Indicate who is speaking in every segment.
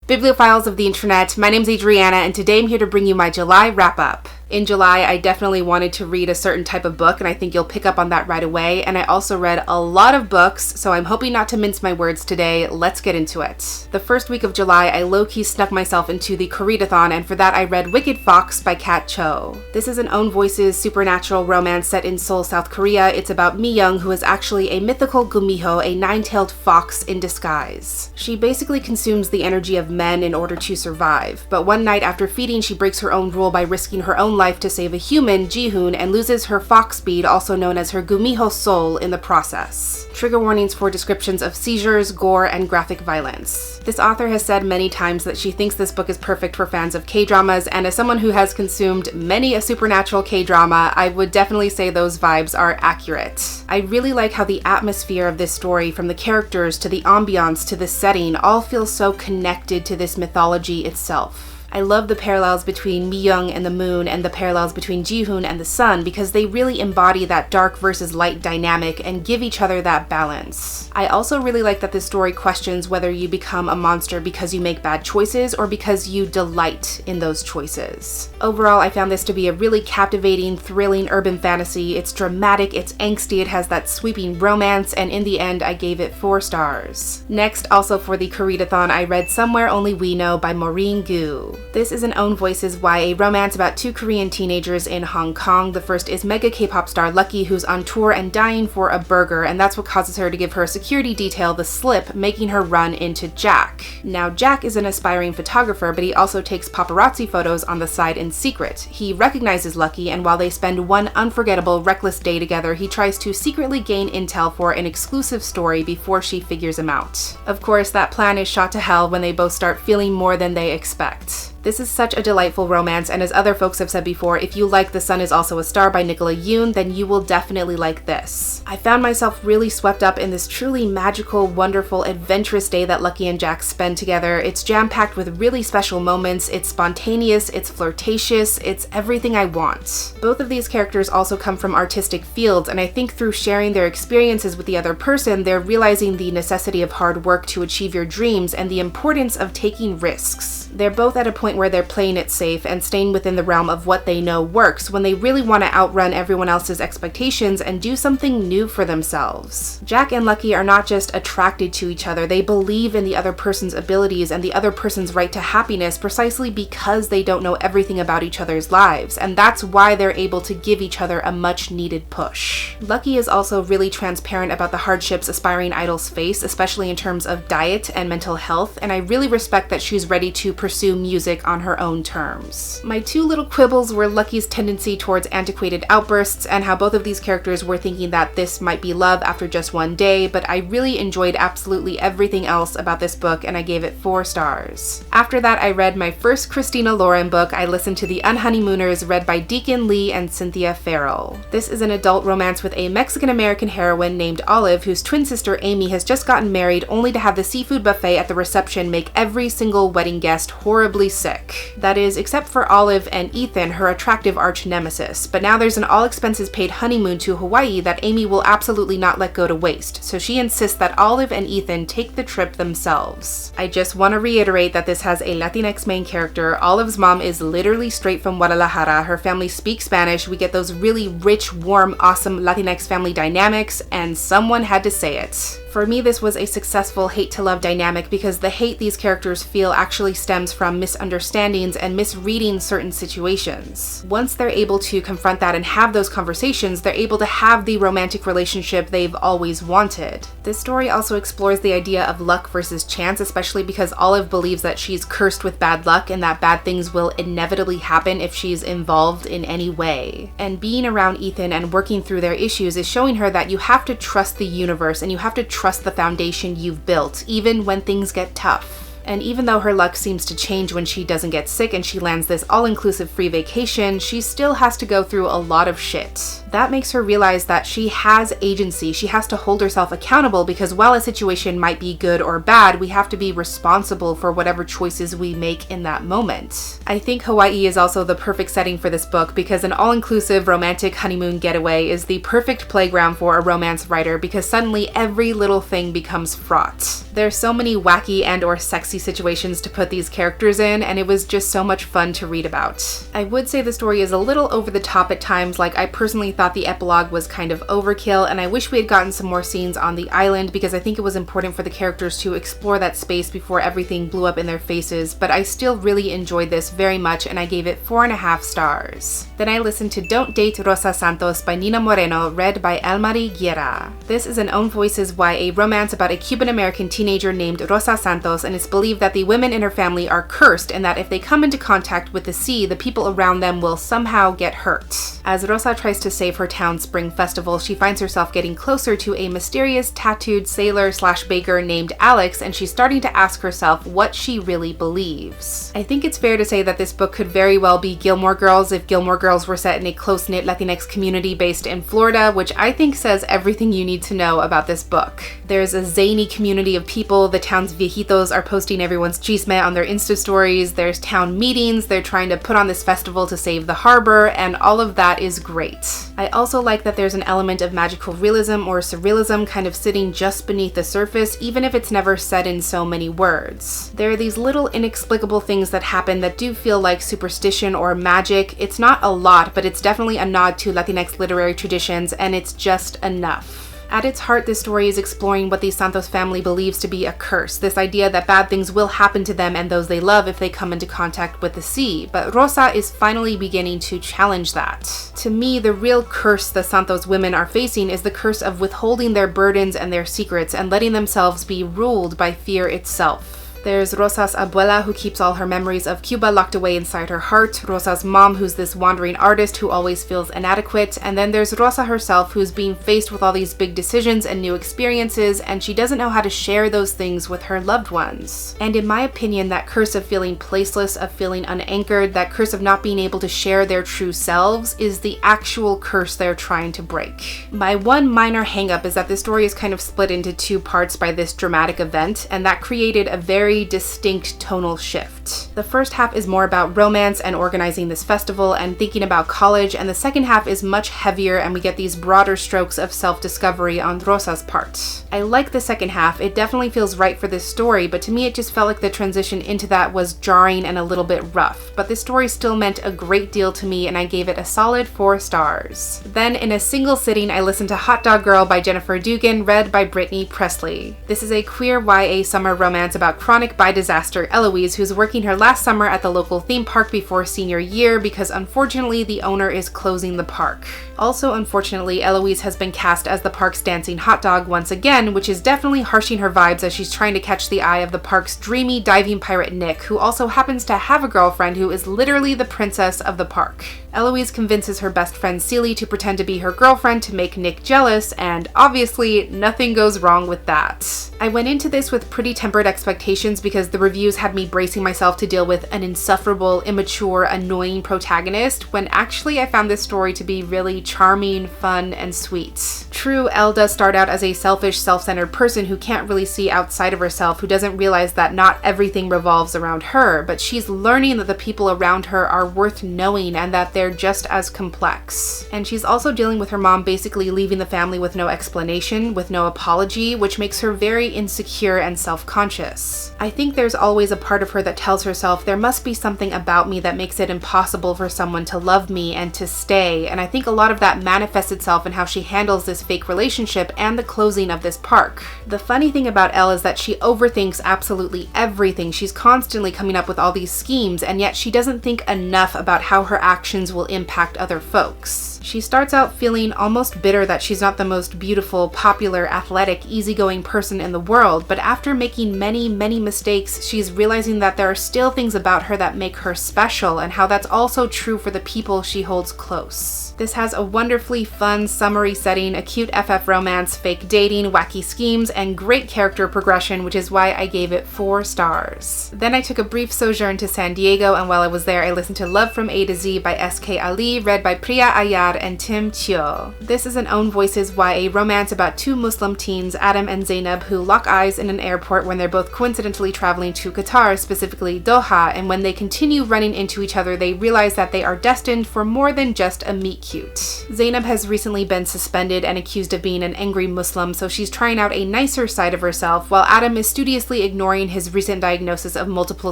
Speaker 1: Bibliophiles of the internet, my name's Adriana, and today I'm here to bring you my July wrap-up. In July, I definitely wanted to read a certain type of book, and I think you'll pick up on that right away, and I also read a lot of books, so I'm hoping not to mince my words today. Let's get into it. The first week of July, I low-key snuck myself into the Readathon, and for that I read Wicked Fox by Kat Cho. This is an Own Voices supernatural romance set in Seoul, South Korea. It's about Mi-young, who is actually a mythical gumiho, a nine-tailed fox in disguise. She basically consumes the energy of men in order to survive, but one night after feeding, she breaks her own rule by risking her own life to save a human, Ji-hoon, and loses her fox speed, also known as her gumiho soul, in the process. Trigger warnings for descriptions of seizures, gore, and graphic violence. This author has said many times that she thinks this book is perfect for fans of K-dramas, and as someone who has consumed many a supernatural K-drama, I would definitely say those vibes are accurate. I really like how the atmosphere of this story, from the characters to the ambiance to the setting, all feels so connected to this mythology itself. I love the parallels between Mi-young and the moon and the parallels between Ji-hoon and the sun because they really embody that dark versus light dynamic and give each other that balance. I also really like that this story questions whether you become a monster because you make bad choices or because you delight in those choices. Overall, I found this to be a really captivating, thrilling urban fantasy. It's dramatic, it's angsty, it has that sweeping romance, and in the end, I gave it 4 stars. Next, also for the Readathon, I read Somewhere Only We Know by Maureen Gu. This is an Own Voices YA romance about 2 Korean teenagers in Hong Kong. The first is mega K-pop star Lucky, who's on tour and dying for a burger, and that's what causes her to give her security detail the slip, making her run into Jack. Now, Jack is an aspiring photographer, but he also takes paparazzi photos on the side in secret. He recognizes Lucky, and while they spend one unforgettable, reckless day together, he tries to secretly gain intel for an exclusive story before she figures him out. Of course, that plan is shot to hell when they both start feeling more than they expect. This is such a delightful romance, and as other folks have said before, if you like The Sun Is Also a Star by Nicola Yoon, then you will definitely like this. I found myself really swept up in this truly magical, wonderful, adventurous day that Lucky and Jack spend together. It's jam-packed with really special moments, it's spontaneous, it's flirtatious, it's everything I want. Both of these characters also come from artistic fields, and I think through sharing their experiences with the other person, they're realizing the necessity of hard work to achieve your dreams and the importance of taking risks. They're both at a point where they're playing it safe and staying within the realm of what they know works when they really want to outrun everyone else's expectations and do something new for themselves. Jack and Lucky are not just attracted to each other, they believe in the other person's abilities and the other person's right to happiness precisely because they don't know everything about each other's lives, and that's why they're able to give each other a much needed push. Lucky is also really transparent about the hardships aspiring idols face, especially in terms of diet and mental health, and I really respect that she's ready to pursue music on her own terms. My 2 little quibbles were Lucky's tendency towards antiquated outbursts and how both of these characters were thinking that this might be love after just one day, but I really enjoyed absolutely everything else about this book and I gave it 4 stars. After that, I read my first Christina Lauren book. I listened to the Unnie Mooners read by Deacon Lee and Cynthia Farrell. This is an adult romance with a Mexican-American heroine named Olive whose twin sister Amy has just gotten married only to have the seafood buffet at the reception make every single wedding guest horribly sick. That is, except for Olive and Ethan, her attractive arch nemesis. But now there's an all-expenses-paid honeymoon to Hawaii that Amy will absolutely not let go to waste, so she insists that Olive and Ethan take the trip themselves. I just want to reiterate that this has a Latinx main character. Olive's mom is literally straight from Guadalajara. Her family speaks Spanish. We get those really rich, warm, awesome Latinx family dynamics, and someone had to say it. For me, this was a successful hate-to-love dynamic because the hate these characters feel actually stems from misunderstandings and misreading certain situations. Once they're able to confront that and have those conversations, they're able to have the romantic relationship they've always wanted. This story also explores the idea of luck versus chance, especially because Olive believes that she's cursed with bad luck and that bad things will inevitably happen if she's involved in any way. And being around Ethan and working through their issues is showing her that you have to trust the universe and you have to trust the foundation you've built, even when things get tough. And even though her luck seems to change when she doesn't get sick and she lands this all-inclusive free vacation, she still has to go through a lot of shit. That makes her realize that she has agency. She has to hold herself accountable because while a situation might be good or bad, we have to be responsible for whatever choices we make in that moment. I think Hawaii is also the perfect setting for this book because an all-inclusive romantic honeymoon getaway is the perfect playground for a romance writer because suddenly every little thing becomes fraught. There's so many wacky and or sexy fantasy situations to put these characters in, and it was just so much fun to read about. I would say the story is a little over the top at times, like I personally thought the epilogue was kind of overkill, and I wish we had gotten some more scenes on the island because I think it was important for the characters to explore that space before everything blew up in their faces, but I still really enjoyed this very much and I gave it 4.5 stars. Then I listened to Don't Date Rosa Santos by Nina Moreno, read by Elmari Guerra. This is an Own Voices YA romance about a Cuban-American teenager named Rosa Santos, and it's believed that the women in her family are cursed and that if they come into contact with the sea, the people around them will somehow get hurt. As Rosa tries to save her town's spring festival, she finds herself getting closer to a mysterious tattooed sailor/baker named Alex, and she's starting to ask herself what she really believes. I think it's fair to say that this book could very well be Gilmore Girls if Gilmore Girls were set in a close-knit Latinx community based in Florida, which I think says everything you need to know about this book. There's a zany community of people, the town's viejitos are posting everyone's chisme on their Insta stories, there's town meetings, they're trying to put on this festival to save the harbor, and all of that is great. I also like that there's an element of magical realism or surrealism kind of sitting just beneath the surface, even if it's never said in so many words. There are these little inexplicable things that happen that do feel like superstition or magic. It's not a lot, but it's definitely a nod to Latinx literary traditions, and it's just enough. At its heart, this story is exploring what the Santos family believes to be a curse, this idea that bad things will happen to them and those they love if they come into contact with the sea, but Rosa is finally beginning to challenge that. To me, the real curse the Santos women are facing is the curse of withholding their burdens and their secrets and letting themselves be ruled by fear itself. There's Rosa's abuela, who keeps all her memories of Cuba locked away inside her heart, Rosa's mom, who's this wandering artist who always feels inadequate, and then there's Rosa herself, who's being faced with all these big decisions and new experiences, and she doesn't know how to share those things with her loved ones. And in my opinion, that curse of feeling placeless, of feeling unanchored, that curse of not being able to share their true selves, is the actual curse they're trying to break. My one minor hang-up is that this story is kind of split into 2 parts by this dramatic event, and that created a very distinct tonal shift. The first half is more about romance and organizing this festival and thinking about college, and the second half is much heavier and we get these broader strokes of self-discovery on Rosa's part. I like the second half, it definitely feels right for this story, but to me it just felt like the transition into that was jarring and a little bit rough. But this story still meant a great deal to me and I gave it a solid 4 stars. Then in a single sitting I listened to Hot Dog Girl by Jennifer Dugan, read by Brittany Presley. This is a queer YA summer romance about chronic by disaster Eloise, who's working her last summer at the local theme park before senior year because unfortunately the owner is closing the park. Also unfortunately, Eloise has been cast as the park's dancing hot dog once again, which is definitely harshing her vibes as she's trying to catch the eye of the park's dreamy diving pirate Nick, who also happens to have a girlfriend who is literally the princess of the park. Eloise convinces her best friend Celie to pretend to be her girlfriend to make Nick jealous, and obviously nothing goes wrong with that. I went into this with pretty tempered expectations because the reviews had me bracing myself to deal with an insufferable, immature, annoying protagonist, when actually I found this story to be really charming, fun, and sweet. True, Elle does start out as a selfish, self-centered person who can't really see outside of herself, who doesn't realize that not everything revolves around her, but she's learning that the people around her are worth knowing and that they're just as complex. And she's also dealing with her mom basically leaving the family with no explanation, with no apology, which makes her very insecure and self-conscious. I think there's always a part of her that tells herself there must be something about me that makes it impossible for someone to love me and to stay, and I think a lot of that manifests itself in how she handles this fake relationship and the closing of this park. The funny thing about Elle is that she overthinks absolutely everything. She's constantly coming up with all these schemes, and yet she doesn't think enough about how her actions will impact other folks. She starts out feeling almost bitter that she's not the most beautiful, popular, athletic, easygoing person in the world, but after making many mistakes, she's realizing that there are still things about her that make her special, and how that's also true for the people she holds close. This has a wonderfully fun, summery setting, a cute FF romance, fake dating, wacky schemes, and great character progression, which is why I gave it 4 stars. Then I took a brief sojourn to San Diego, and while I was there, I listened to Love from A to Z by S.K. Ali, read by Priya Ayar and Tim Chio. This is an Own Voices YA romance about 2 Muslim teens, Adam and Zainab, who lock eyes in an airport when they're both coincidentally traveling to Qatar, specifically Doha, and when they continue running into each other, they realize that they are destined for more than just a meet cute. Zainab has recently been suspended and accused of being an angry Muslim, so she's trying out a nicer side of herself, while Adam is studiously ignoring his recent diagnosis of multiple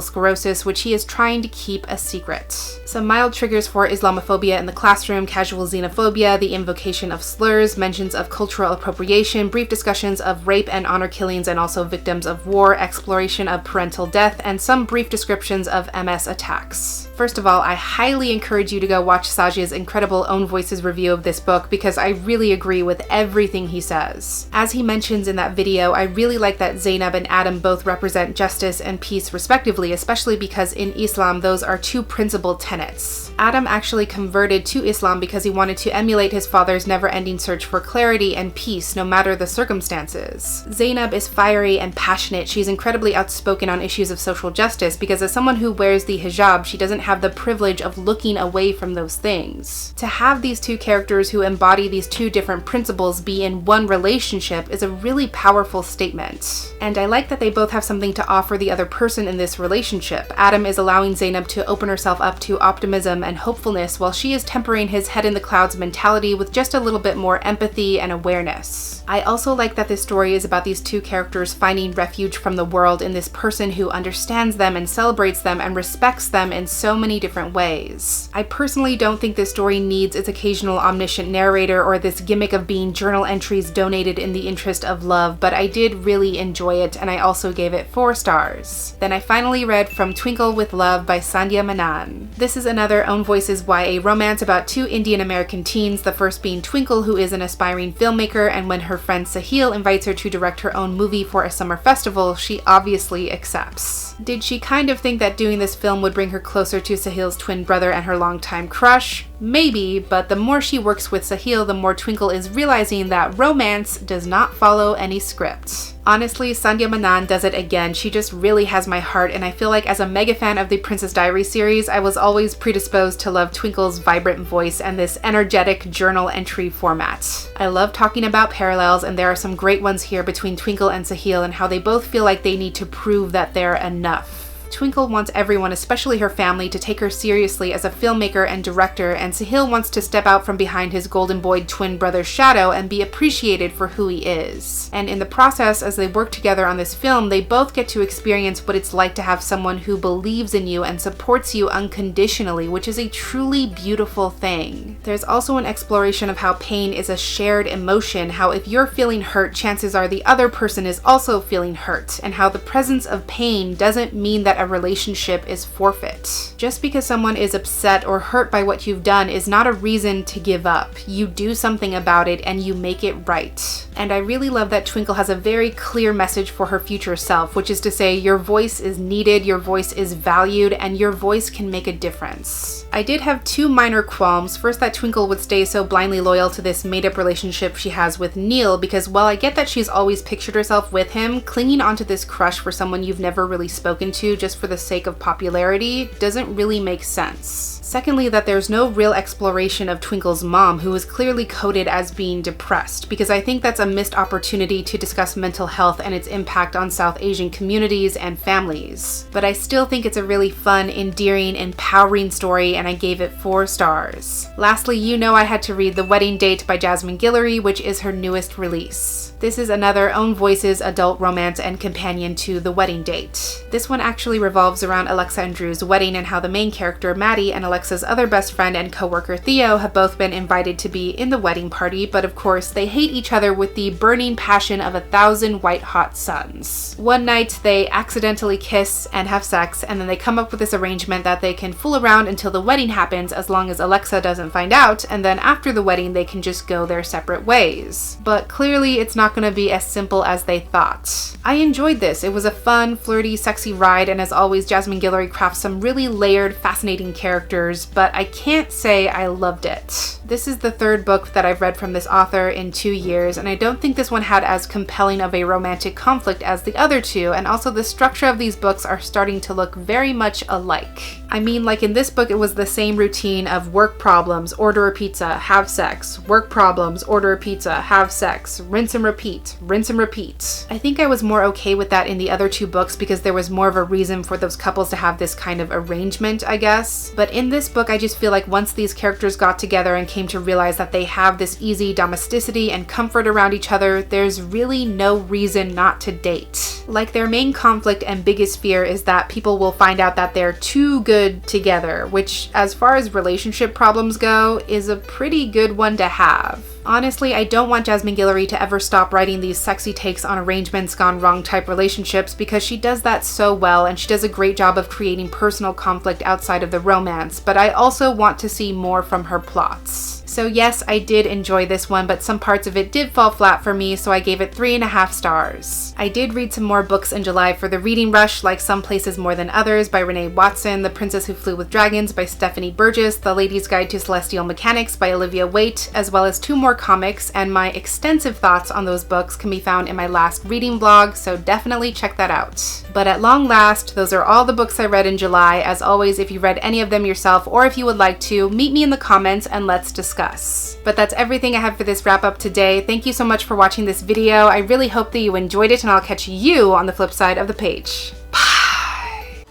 Speaker 1: sclerosis, which he is trying to keep a secret. Some mild triggers for Islamophobia in the classroom, casual xenophobia, the invocation of slurs, mentions of cultural appropriation, brief discussions of rape and honor killings and also victims of war, exploration of parental death, and some brief descriptions of MS attacks. First of all, I highly encourage you to go watch SAAJID'S incredible Own Voices review of this book because I really agree with everything he says. As he mentions in that video, I really like that Zainab and Adam both represent justice and peace respectively, especially because in Islam those are two principal tenets. Adam actually converted to Islam because he wanted to emulate his father's never-ending search for clarity and peace no matter the circumstances. Zainab is fiery and passionate. She's incredibly outspoken on issues of social justice because as someone who wears the hijab, she doesn't have the privilege of looking away from those things. To have these two characters who embody these two different principles be in one relationship is a really powerful statement. And I like that they both have something to offer the other person in this relationship. Adam is allowing Zainab to open herself up to optimism and hopefulness while she is tempering his head in the clouds mentality with just a little bit more empathy and awareness. I also like that this story is about these two characters finding refuge from the world in this person who understands them and celebrates them and respects them in so many different ways. I personally don't think this story needs its occasional omniscient narrator or this gimmick of being journal entries donated in the interest of love, but I did really enjoy it and I also gave it 4 stars. Then I finally read From Twinkle with Love by Sandhya Menon. This is another Own Voices YA romance about 2 Indian American teens, the first being Twinkle, who is an aspiring filmmaker, and when her friend Sahil invites her to direct her own movie for a summer festival, she obviously accepts. Did she kind of think that doing this film would bring her closer to Sahil's twin brother and her longtime crush? Maybe, but the more she works with Sahil, the more Twinkle is realizing that romance does not follow any script. Honestly, Sandhya Menon does it again. She just really has my heart, and I feel like as a mega fan of the Princess Diaries series, I was always predisposed to love Twinkle's vibrant voice and this energetic journal entry format. I love talking about parallels, and there are some great ones here between Twinkle and Sahil and how they both feel like they need to prove that they're enough. Twinkle wants everyone, especially her family, to take her seriously as a filmmaker and director, and Sahil wants to step out from behind his golden-boyed twin brother's shadow and be appreciated for who he is. And in the process, as they work together on this film, they both get to experience what it's like to have someone who believes in you and supports you unconditionally, which is a truly beautiful thing. There's also an exploration of how pain is a shared emotion, how if you're feeling hurt, chances are the other person is also feeling hurt, and how the presence of pain doesn't mean that a relationship is forfeit. Just because someone is upset or hurt by what you've done is not a reason to give up. You do something about it and you make it right. And I really love that Twinkle has a very clear message for her future self, which is to say your voice is needed, your voice is valued, and your voice can make a difference. I did have 2 minor qualms. First, that Twinkle would stay so blindly loyal to this made-up relationship she has with Neil, because while I get that she's always pictured herself with him, clinging onto this crush for someone you've never really spoken to just for the sake of popularity doesn't really make sense. Secondly, that there's no real exploration of Twinkle's mom, who is clearly coded as being depressed, because I think that's a missed opportunity to discuss mental health and its impact on South Asian communities and families. But I still think it's a really fun, endearing, empowering story, and I gave it 4 stars. Lastly, you know I had to read The Wedding Date by Jasmine Guillory, which is her newest release. This is another Own Voices adult romance and companion to The Wedding Date. This one actually revolves around Alexa and Drew's wedding and how the main character, Maddie, and Alexa's other best friend and co-worker, Theo, have both been invited to be in the wedding party, but of course they hate each other with the burning passion of 1,000 white-hot suns. One night they accidentally kiss and have sex, and then they come up with this arrangement that they can fool around until the wedding happens as long as Alexa doesn't find out, and then after the wedding they can just go their separate ways. But clearly it's not going to be as simple as they thought. I enjoyed this. It was a fun, flirty, sexy ride, and as always, Jasmine Guillory crafts some really layered, fascinating characters, but I can't say I loved it. This is the 3rd book that I've read from this author in 2 years, and I don't think this one had as compelling of a romantic conflict as the other 2, and also the structure of these books are starting to look very much alike. I mean, like in this book, it was the same routine of work problems, order a pizza, have sex, work problems, order a pizza, have sex, rinse and repeat repeat, rinse and repeat. I think I was more okay with that in the other two books because there was more of a reason for those couples to have this kind of arrangement, I guess. But in this book, I just feel like once these characters got together and came to realize that they have this easy domesticity and comfort around each other, there's really no reason not to date. Like, their main conflict and biggest fear is that people will find out that they're too good together, which, as far as relationship problems go, is a pretty good one to have. Honestly, I don't want Jasmine Guillory to ever stop writing these sexy takes on arrangements gone wrong type relationships because she does that so well and she does a great job of creating personal conflict outside of the romance, but I also want to see more from her plots. So yes, I did enjoy this one, but some parts of it did fall flat for me, so I gave it 3.5 stars. I did read some more books in July for the reading rush, like Some Places More Than Others by Renee Watson, The Princess Who Flew with Dragons by Stephanie Burgess, The Lady's Guide to Celestial Mechanics by Olivia Waite, as well as 2 more comics, and my extensive thoughts on those books can be found in my last reading vlog, so definitely check that out. But at long last, those are all the books I read in July. As always, if you read any of them yourself or if you would like to, meet me in the comments and let's discuss. But that's everything I have for this wrap up today. Thank you so much for watching this video. I really hope that you enjoyed it, and I'll catch you on the flip side of the page. Bye!